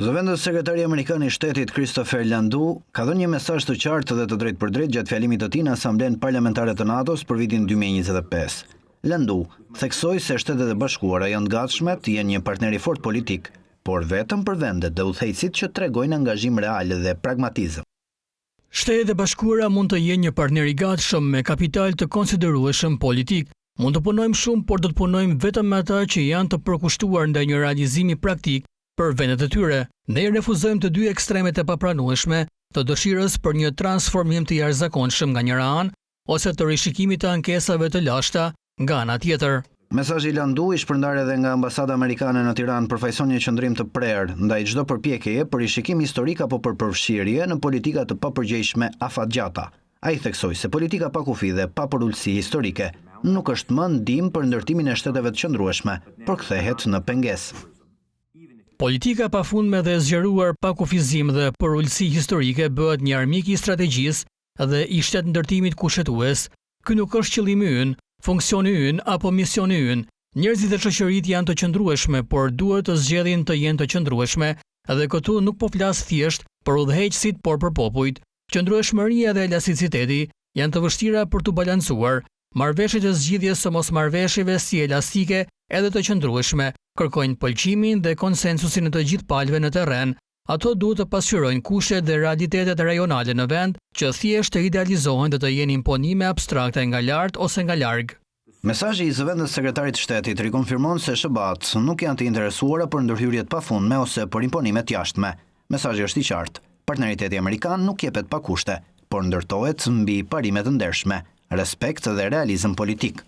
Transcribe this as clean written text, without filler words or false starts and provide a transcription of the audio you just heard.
Zëvendës sekretari amerikan i shtetit Christopher Landu ka dhënë një mesazh të qartë dhe të drejtpërdrejtë gjatë fjalimit të tij në Asamblenë Parlamentare të NATO-s për vitin 2025. Landu theksoi se Shtetet e Bashkuara janë të gatshme të jenë një partner i fortë politik, por vetëm për vendet dhe udhëheqësit që tregojnë angazhim real dhe pragmatizëm. Shtetet e Bashkuara mund të jenë një partner i gatshëm me kapital të konsiderueshëm politik. Mund të punojmë shumë, por do të punojmë vetëm me ata që janë të përkushtuar ndaj një realizimi praktik për vendet e tyre. Ne refuzojmë të dy ekstremet e papranueshme të dëshirës për një transformim të jashtëzakonshëm nga njëra anë ose të rishikimit të ankesave të lashta nga ana tjetër. Mesazhi i Landu i shpërndar edhe nga ambasada amerikane në Tiranë përfaqëson një qëndrim të prerë ndaj çdo përpjekjeje për rishikim historik apo për përfshirje në politika të papërgjegjshme afatgjata. Ai theksoi se politika pa kufi dhe pa përulësi historike nuk është më ndihmë për ndërtimin e shteteve të qëndrueshme, por kthehet në pengesë. Politika pafundme dhe zgjeruar pa kufizim dhe përulësi historike bëhet një armik i strategjisë dhe i shtet ndërtimit kushtetues. Ky nuk është qëllimi ynë, funksioni ynë apo misioni ynë. Njerëzit e shoqëritë janë të qëndrueshme, por duhet të zgjedhin të jenë të qëndrueshme, dhe këtu nuk po flas thjesht për udhëheqësit, por për popujt. Qëndrueshmëria dhe elasticiteti janë të vështira për të balancuar. Marrëveshjet e zgjidhjes së mosmarrëveshjeve si elastike edhe të qëndrueshme kërkojnë pëlqimin dhe konsensusin e të gjithë palëve në terren. Ato duhet të pasqyrojnë kushtet dhe realitetet rajonale në vend që thjesht të idealizohen dhe të jenë imponime abstrakte nga lart ose nga larg. Mesazhi i zëvendës sekretarit të shtetit rikonfirmon se SBA-t nuk janë të interesuara për ndërhyrjet pafundme ose për imponimet jashtme. Mesazhi është i qartë. Partneriteti amerikan nuk jepet pa kushte, por ndërtohet mbi parime të ndershme, respekt dhe realizëm politik.